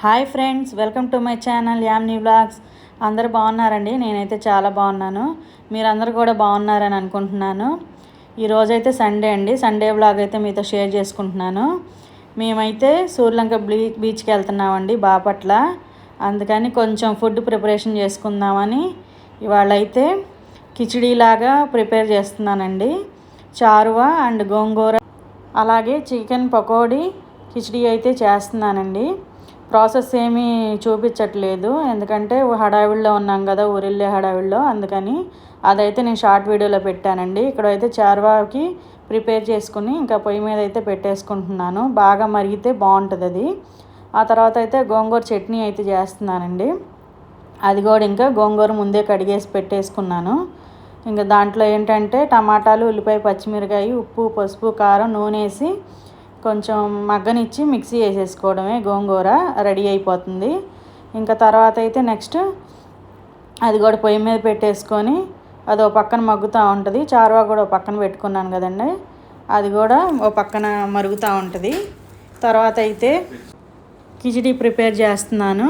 Hi friends, welcome to my channel Yamni vlogs. అందరూ బాగున్నారండి? నేనైతే చాలా బాగున్నాను. మీరందరూ కూడా బాగున్నారని అనుకుంటున్నాను. ఈరోజైతే సండే అండి. సండే వ్లాగ్ అయితే మీతో షేర్ చేసుకుంటున్నాను. మేమైతే సూర్యలంక బీచ్కి వెళ్తున్నామండి బాపట్ల. అందుకని కొంచెం ఫుడ్ ప్రిపరేషన్ చేసుకుందామని ఇవాళ అయితే కిచిడీలాగా ప్రిపేర్ చేస్తున్నానండి. చారువా అండ్ గోంగూర అలాగే చికెన్ పకోడీ కిచిడీ అయితే చేస్తున్నానండి. ప్రాసెస్ ఏమీ చూపించట్లేదు, ఎందుకంటే హడావిడిలో ఉన్నాం కదా, ఊరిళ్ళే హడావిడిలో. అందుకని అదైతే నేను షార్ట్ వీడియోలో పెట్టానండి. ఇక్కడైతే చార్వాకి ప్రిపేర్ చేసుకుని ఇంకా పొయ్యి మీద అయితే పెట్టేసుకుంటున్నాను. బాగా మరిగితే బాగుంటుంది అది. ఆ తర్వాత అయితే గోంగూర చట్నీ అయితే చేస్తున్నానండి. అది కూడా ఇంకా గోంగూర ముందే కడిగేసి పెట్టేసుకున్నాను. ఇంకా దాంట్లో ఏంటంటే టమాటాలు, ఉల్లిపాయ, పచ్చిమిరకాయ, ఉప్పు, పసుపు, కారం, నూనె వేసి కొంచెం మగ్గనిచ్చి మిక్సీ వేసేసుకోవడమే. గోంగూర రెడీ అయిపోతుంది. ఇంకా తర్వాత అయితే నెక్స్ట్ అది కూడా పొయ్యి మీద పెట్టేసుకొని అది ఒక పక్కన మగ్గుతూ ఉంటుంది. చారువా కూడా ఒక పక్కన పెట్టుకున్నాను కదండి, అది కూడా ఒక పక్కన మరుగుతూ ఉంటుంది. తర్వాత అయితే కిచిడి ప్రిపేర్ చేస్తున్నాను.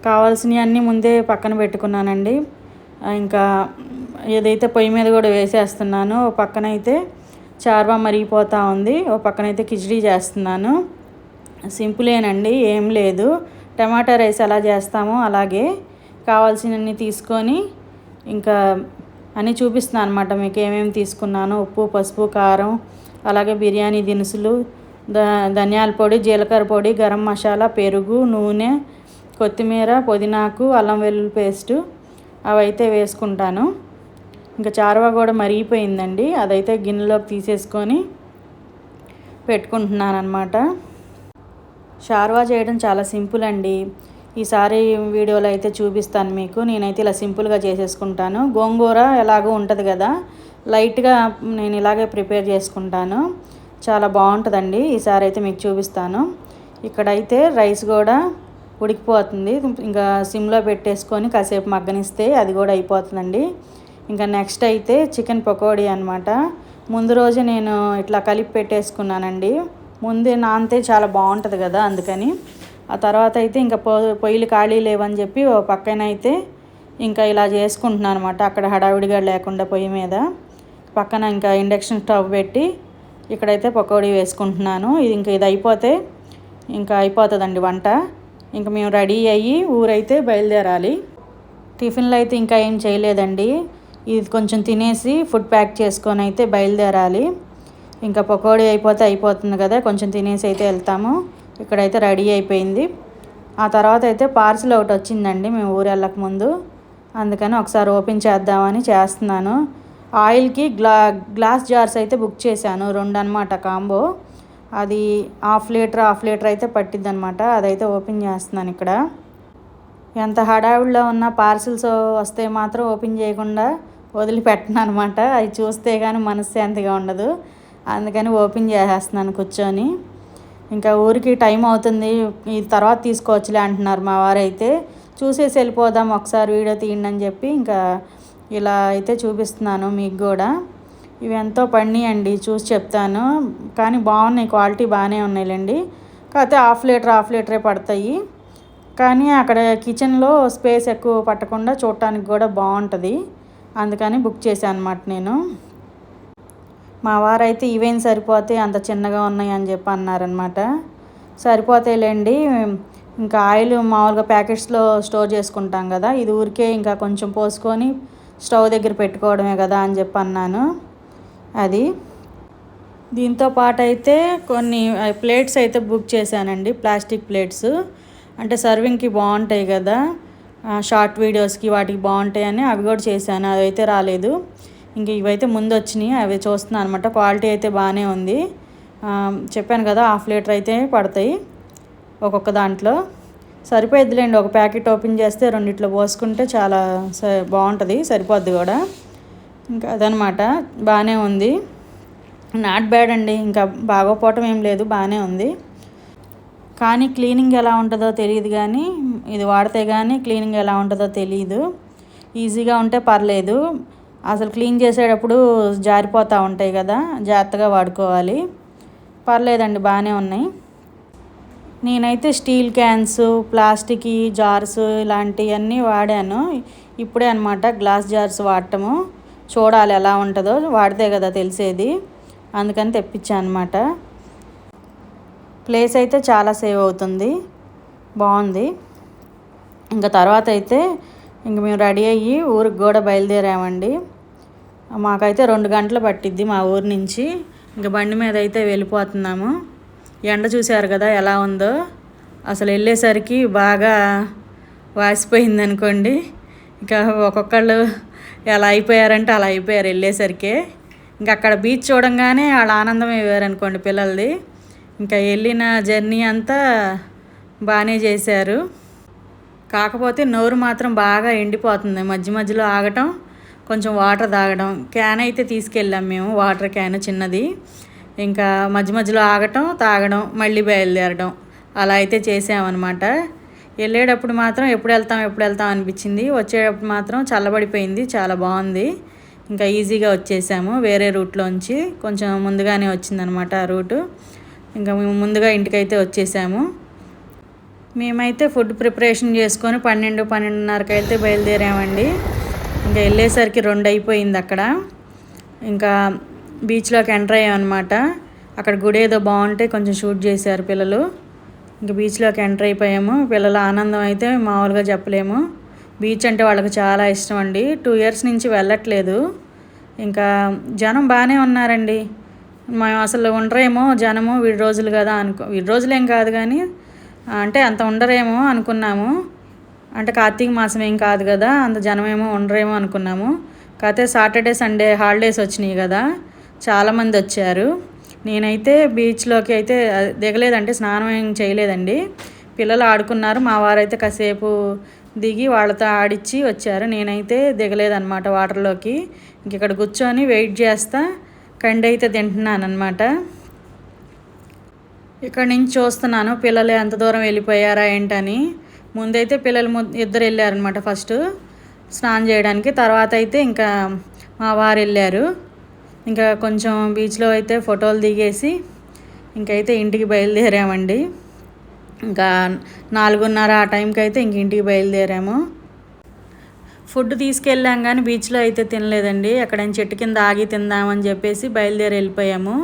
కావాల్సినవి అన్నీ ముందే పక్కన పెట్టుకున్నానండి. ఇంకా ఏదైతే పొయ్యి మీద కూడా వేసేస్తున్నాను. ఒక పక్కన అయితే చార్వా మరిగిపోతూ ఉంది, ఒక పక్కనైతే కిచిడీ చేస్తున్నాను. సింపులేనండి, ఏం లేదు. టమాటా రైస్ ఎలా చేస్తామో అలాగే కావాల్సినన్ని తీసుకొని ఇంకా అన్నీ చూపిస్తున్నాను అనమాట మీకు ఏమేమి తీసుకున్నాను. ఉప్పు, పసుపు, కారం, అలాగే బిర్యానీ దినుసులు, ధనియాల పొడి, జీలకర్ర పొడి, గరం మసాలా, పెరుగు, నూనె, కొత్తిమీర, పుదీనాకు, అల్లం వెల్లుల్లి పేస్టు అవైతే వేసుకుంటాను. ఇంకా చారువా కూడా మరిగిపోయిందండి. అదైతే గిన్నెలోకి తీసేసుకొని పెట్టుకుంటున్నాను అనమాట. చారువా చేయడం చాలా సింపుల్ అండి. ఈసారి వీడియోలో అయితే చూపిస్తాను మీకు. నేనైతే ఇలా సింపుల్గా చేసేసుకుంటాను. గోంగూర ఎలాగో ఉంటుంది కదా, లైట్గా నేను ఇలాగే ప్రిపేర్ చేసుకుంటాను. చాలా బాగుంటుందండి. ఈసారి అయితే మీకు చూపిస్తాను. ఇక్కడైతే రైస్ కూడా ఉడికిపోతుంది. ఇంకా సిమ్లో పెట్టేసుకొని కాసేపు మగ్గనిస్తే అది కూడా అయిపోతుందండి. ఇంకా నెక్స్ట్ అయితే చికెన్ పకోడీ అనమాట. ముందు రోజు నేను ఇట్లా కలిపి పెట్టేసుకున్నానండి. ముందే నానితే చాలా బాగుంటుంది కదా, అందుకని. ఆ తర్వాత అయితే ఇంకా పొయ్యిలు ఖాళీ లేవని చెప్పి ఓ పక్కన అయితే ఇంకా ఇలా చేసుకుంటున్నాను అనమాట. అక్కడ హడావిడిగా లేకుండా పొయ్యి మీద పక్కన ఇంకా ఇండక్షన్ స్టవ్ పెట్టి ఇక్కడైతే పకోడీ వేసుకుంటున్నాను. ఇది అయిపోతే ఇంకా అయిపోతుందండి వంట. ఇంకా మేము రెడీ అయ్యి ఊరైతే బయలుదేరాలి. టిఫిన్లు అయితే ఇంకా ఏం చేయలేదండి. ఇది కొంచెం తినేసి ఫుడ్ ప్యాక్ చేసుకొని అయితే బయలుదేరాలి. ఇంకా పకోడీ అయిపోతే అయిపోతుంది కదా, కొంచెం తినేసి అయితే వెళ్తాము. ఇక్కడైతే రెడీ అయిపోయింది. ఆ తర్వాత అయితే పార్సిల్ ఒకటి వచ్చిందండి మేము ఊరు వెళ్ళక ముందు. అందుకని ఒకసారి ఓపెన్ చేద్దామని చేస్తున్నాను. ఆయిల్కి గ్లాస్ జార్స్ అయితే బుక్ చేశాను, 2 అనమాట కాంబో. అది హాఫ్ లీటర్ అయితే పట్టిద్ది అనమాట. అదైతే ఓపెన్ చేస్తున్నాను ఇక్కడ. ఎంత హడావిడిలో ఉన్న పార్సిల్స్ వస్తే మాత్రం ఓపెన్ చేయకుండా వదిలిపెట్టను అనమాట. అవి చూస్తే కానీ మనశ్శాంతిగా ఉండదు. అందుకని ఓపెన్ చేసేస్తున్నాను కూర్చొని. ఇంకా ఊరికి టైం అవుతుంది, ఈ తర్వాత తీసుకోవచ్చులే అంటున్నారు మా వారైతే. చూసేసి వెళ్ళిపోదాం, ఒకసారి వీడియో తీయండి అని చెప్పి ఇంకా ఇలా అయితే చూపిస్తున్నాను మీకు కూడా. ఇవి ఎంతో పడినాయండి, చూసి చెప్తాను. కానీ బాగున్నాయి, క్వాలిటీ బాగానే ఉన్నాయిలేండి. కాకపోతే హాఫ్ లీటరే పడతాయి. కానీ అక్కడ కిచెన్లో స్పేస్ ఎక్కువ పట్టకుండా చూడటానికి కూడా బాగుంటుంది. అందుకని బుక్ చేశాను అనమాట నేను. మా వారైతే ఇవేం సరిపోతే అంత చిన్నగా ఉన్నాయి అని చెప్పి అన్నారనమాట. సరిపోతాయిలేండి, ఇంకా ఆయిల్ మామూలుగా ప్యాకెట్స్లో స్టోర్ చేసుకుంటాం కదా, ఇది ఊరికే ఇంకా కొంచెం పోసుకొని స్టవ్ దగ్గర పెట్టుకోవడమే కదా అని చెప్పి అన్నాను. అది దీంతో పాటు అయితే కొన్ని ప్లేట్స్ అయితే బుక్ చేశానండి, ప్లాస్టిక్ ప్లేట్స్. అంటే సర్వింగ్కి బాగుంటాయి కదా, షార్ట్ వీడియోస్కి వాటికి బాగుంటాయని అవి కూడా చేశాను. అవి అయితే రాలేదు. ఇంక ఇవైతే ముందు వచ్చినాయి, అవి చూస్తున్నాను అనమాట. క్వాలిటీ అయితే బాగానే ఉంది. చెప్పాను కదా, హాఫ్ లీటర్ అయితే పడతాయి ఒక్కొక్క దాంట్లో. సరిపోద్దిలేండి, ఒక ప్యాకెట్ ఓపెన్ చేస్తే రెండిట్లో పోసుకుంటే చాలా బాగుంటుంది, సరిపోద్ది కూడా. ఇంకా అదనమాట, బాగానే ఉంది. నాట్ బ్యాడ్ అండి, ఇంకా బాగోపోవటం ఏం లేదు, బాగానే ఉంది. కానీ క్లీనింగ్ ఎలా ఉంటుందో తెలియదు, కానీ ఇది వాడితే కానీ క్లీనింగ్ ఎలా ఉంటుందో తెలియదు. ఈజీగా ఉంటే పర్లేదు, అసలు క్లీన్ చేసేటప్పుడు జారిపోతూ ఉంటాయి కదా, జాగ్రత్తగా వాడుకోవాలి. పర్లేదండి, బాగానే ఉన్నాయి. నేనైతే స్టీల్ క్యాన్స్, ప్లాస్టిక్ జార్స్ ఇలాంటివన్నీ వాడాను. ఇప్పుడే అనమాట గ్లాస్ జార్స్ వాడటము. చూడాలి ఎలా ఉంటుందో, వాడితే కదా తెలిసేది. అందుకని తెప్పించాను అనమాట. ప్లేస్ అయితే చాలా సేవ్ అవుతుంది, బాగుంది. ఇంకా తర్వాత అయితే ఇంక మేము రెడీ అయ్యి ఊరికి కూడా బయలుదేరామండి. మాకైతే 2 గంటలు పట్టిద్ది మా ఊరి నుంచి. ఇంకా బండి మీద అయితే వెళ్ళిపోతున్నాము. ఎండ చూశారు కదా ఎలా ఉందో. అసలు వెళ్ళేసరికి బాగా వాసిపోయింది అనుకోండి. ఇంకా ఒక్కొక్కళ్ళు ఎలా అయిపోయారంటే అలా అయిపోయారు వెళ్ళేసరికి. ఇంకా అక్కడ బీచ్ చూడంగానే వాళ్ళ ఆనందమే వేరనుకోండి పిల్లలది. ఇంకా వెళ్ళిన జర్నీ అంతా బాగానే చేశారు. కాకపోతే నోరు మాత్రం బాగా ఎండిపోతుంది. మధ్య మధ్యలో ఆగటం, కొంచెం వాటర్ తాగడం. క్యాన్ అయితే తీసుకెళ్ళాం మేము, వాటర్ క్యాన్ చిన్నది. ఇంకా మధ్య మధ్యలో ఆగటం, తాగడం, మళ్ళీ బయలుదేరడం అలా అయితే చేసామన్నమాట. వెళ్ళేటప్పుడు మాత్రం ఎప్పుడు వెళ్తాం అనిపించింది. వచ్చేటప్పుడు మాత్రం చల్లబడిపోయింది, చాలా బాగుంది. ఇంకా ఈజీగా వచ్చేసాము. వేరే రూట్లోంచి కొంచెం ముందుగానే వచ్చిందనమాట ఆ రూటు. ఇంకా మేము ముందుగా ఇంటికైతే వచ్చేసాము. మేమైతే ఫుడ్ ప్రిపరేషన్ చేసుకొని 12-12:30కి అయితే బయలుదేరామండి. ఇంకా వెళ్ళేసరికి 2 అయిపోయింది అక్కడ. ఇంకా బీచ్లోకి ఎంటర్ అయ్యామన్నమాట. అక్కడ గుడి ఏదో బాగుంటే కొంచెం షూట్ చేశారు పిల్లలు. ఇంకా బీచ్లోకి ఎంటర్ అయిపోయాము. పిల్లల ఆనందం అయితే మామూలుగా చెప్పలేము. బీచ్ అంటే వాళ్ళకి చాలా ఇష్టం అండి. 2 ఇయర్స్ నుంచి వెళ్ళట్లేదు. ఇంకా జనం బాగానే ఉన్నారండి. మేము అసలు ఉండరేమో జనము, వీడి రోజులు కదా వీడి రోజులేం కాదు కానీ అంటే అంత ఉండరేమో అనుకున్నాము. అంటే కార్తీక మాసం ఏం కాదు కదా, అంత జనమేమో ఉండరేమో అనుకున్నాము. కాకపోతే సాటర్డే సండే హాలిడేస్ వచ్చినాయి కదా, చాలామంది వచ్చారు. నేనైతే బీచ్లోకి అయితే దిగలేదంటే స్నానం ఏం చేయలేదండి. పిల్లలు ఆడుకున్నారు. మా వారైతే కాసేపు దిగి వాళ్ళతో ఆడిచ్చి వచ్చారు. నేనైతే దిగలేదన్నమాట వాటర్లోకి. ఇంక ఇక్కడ కూర్చొని వెయిట్ చేస్తా కండి అయితే తింటున్నాను అనమాట. ఇక్కడ నుంచి చూస్తున్నాను పిల్లలు ఎంత దూరం వెళ్ళిపోయారా ఏంటని. ముందైతే పిల్లలు ఇద్దరు వెళ్ళారనమాట ఫస్ట్ స్నానం చేయడానికి. తర్వాత అయితే ఇంకా మా వారు వెళ్ళారు. ఇంకా కొంచెం బీచ్లో అయితే ఫోటోలు దిగేసి ఇంకైతే ఇంటికి బయలుదేరామండి. ఇంకా 4:30 ఆ టైంకి అయితే ఇంక ఇంటికి బయలుదేరాము. ఫుడ్ తీసుకెళ్ళాం కానీ బీచ్లో అయితే తినలేదండి. అక్కడ చెట్టు కింద ఆగి తిందామని చెప్పేసి బయలుదేరి వెళ్ళిపోయాము.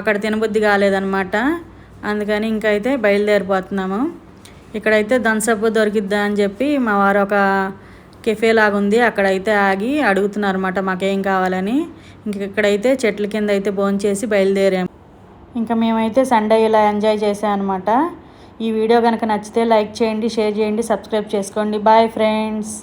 అక్కడ తినబుద్ధి కాలేదన్నమాట. అందుకని ఇంకైతే బయలుదేరిపోతున్నాము. ఇక్కడైతే థమ్సప్ దొరికిద్దా అని చెప్పి మా వారు ఒక కెఫే లాగా ఉంది, అక్కడైతే ఆగి అడుగుతున్నారు అన్నమాట మాకేం కావాలని. ఇంక ఇక్కడైతే చెట్ల కింద అయితే భోంచేసి బయలుదేరాము. ఇంకా మేమైతే సండే ఇలా ఎంజాయ్ చేసాం అనమాట. ఈ వీడియో కనుక నచ్చితే లైక్ చేయండి, షేర్ చేయండి, సబ్స్క్రైబ్ చేసుకోండి. Bye friends.